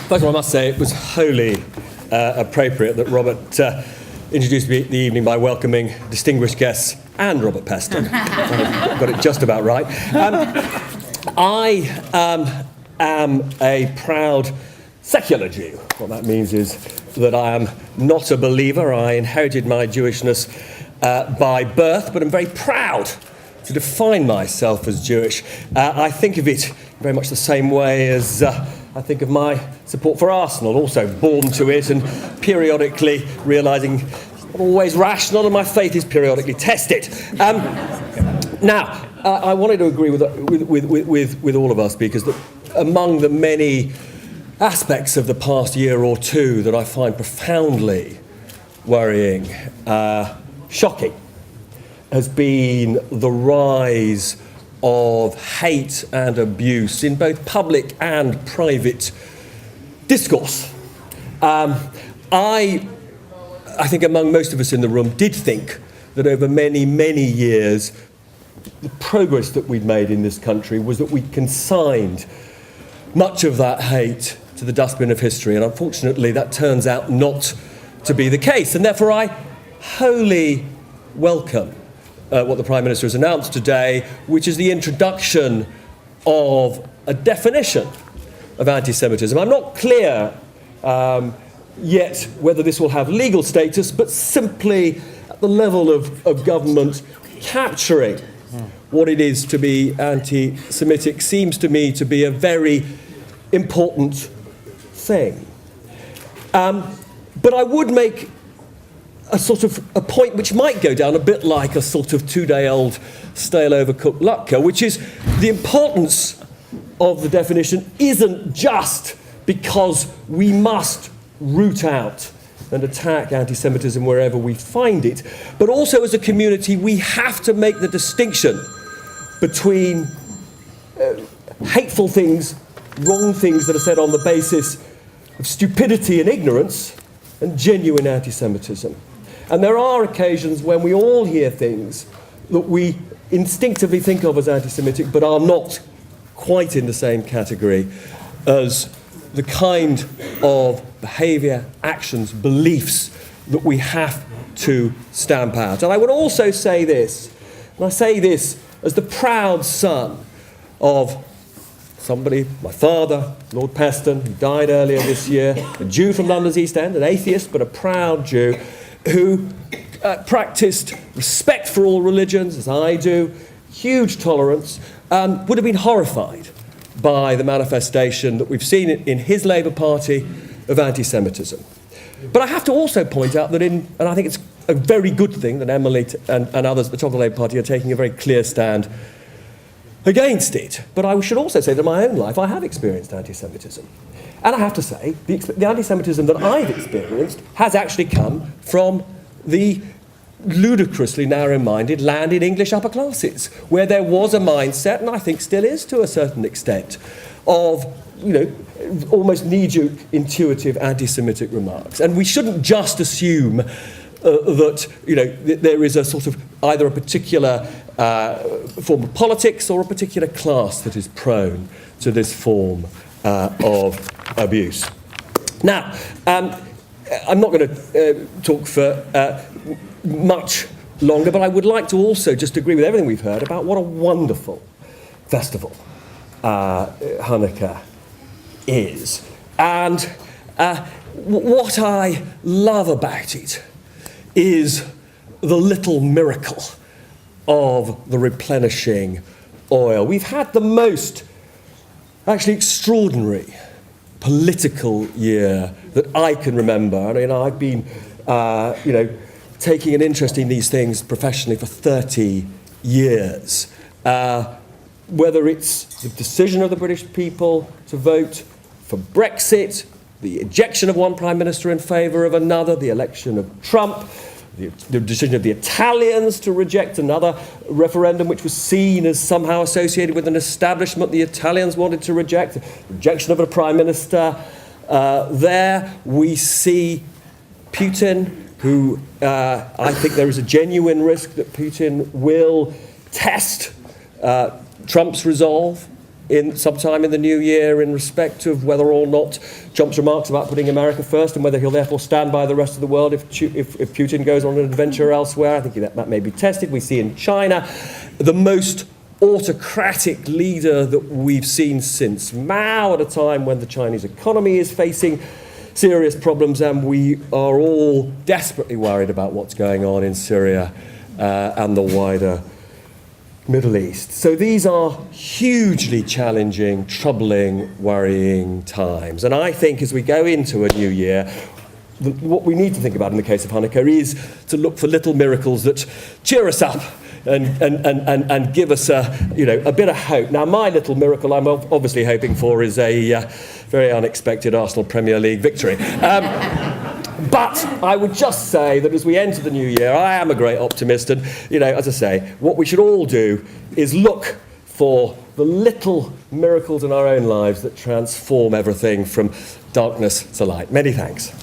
First of all, I must say it was wholly appropriate that Robert introduced me the evening by welcoming distinguished guests and Robert Peston. Got it just about right. I am a proud secular Jew. What that means is that I am not a believer. I inherited my Jewishness by birth, but I'm very proud to define myself as Jewish. I think of it very much the same way as I think of my support for Arsenal, also born to it and periodically realising it's not always rational and my faith is periodically tested. Now, I wanted to agree with all of our speakers that among the many aspects of the past year or two that I find profoundly worrying, shocking, has been the rise of hate and abuse in both public and private discourse. I think among most of us in the room did think that over many, many years the progress that we'd made in this country was that we'd consigned much of that hate to the dustbin of history, and unfortunately that turns out not to be the case, and therefore I wholly welcome what the Prime Minister has announced today, which is the introduction of a definition of anti-Semitism. I'm not clear yet whether this will have legal status, but simply at the level of government capturing what it is to be anti-Semitic seems to me to be a very important thing. But I would make a sort of a point which might go down a bit like a sort of two-day-old stale overcooked latke, which is the importance of the definition isn't just because we must root out and attack anti-Semitism wherever we find it, but also as a community we have to make the distinction between hateful things, wrong things that are said on the basis of stupidity and ignorance, and genuine anti-Semitism. And there are occasions when we all hear things that we instinctively think of as anti-Semitic but are not quite in the same category as the kind of behaviour, actions, beliefs that we have to stamp out. And I would also say this, and I say this as the proud son of somebody, my father, Lord Peston, who died earlier this year, a Jew from London's East End, an atheist but a proud Jew, who practiced respect for all religions, as I do, huge tolerance, would have been horrified by the manifestation that we've seen in his Labour Party of anti-Semitism. But I have to also point out that and I think it's a very good thing that Emily and others at the top of the Labour Party are taking a very clear stand against it. But I should also say that in my own life I have experienced anti-Semitism. And I have to say, the anti-Semitism that I've experienced has actually come from the ludicrously narrow-minded landed English upper classes, where there was a mindset, and I think still is to a certain extent, of, almost knee-jerk, intuitive anti-Semitic remarks. And we shouldn't just assume that, there is a sort of either a particular form of politics or a particular class that is prone to this form of abuse. Now, I'm not going to talk for much longer, but I would like to also just agree with everything we've heard about what a wonderful festival Hanukkah is. And what I love about it is the little miracle of the replenishing oil. We've had the most actually extraordinary political year that I can remember. I mean, I've been, taking an interest in these things professionally for 30 years. Whether it's the decision of the British people to vote for Brexit, the ejection of one Prime Minister in favour of another, the election of Trump, the decision of the Italians to reject another referendum which was seen as somehow associated with an establishment the Italians wanted to reject, the rejection of a Prime Minister. There we see Putin, who I think there is a genuine risk that Putin will test Trump's resolve sometime in the new year in respect of whether or not Trump's remarks about putting America first and whether he'll therefore stand by the rest of the world if Putin goes on an adventure elsewhere. I think that may be tested. We see in China the most autocratic leader that we've seen since Mao, at a time when the Chinese economy is facing serious problems, and we are all desperately worried about what's going on in Syria and the wider Middle East. So these are hugely challenging, troubling, worrying times. And I think as we go into a new year, what we need to think about in the case of Hanukkah is to look for little miracles that cheer us up and give us a bit of hope. Now, my little miracle I'm obviously hoping for is a very unexpected Arsenal Premier League victory. But I would just say that as we enter the new year, I am a great optimist, and as I say, what we should all do is look for the little miracles in our own lives that transform everything from darkness to light. Many thanks.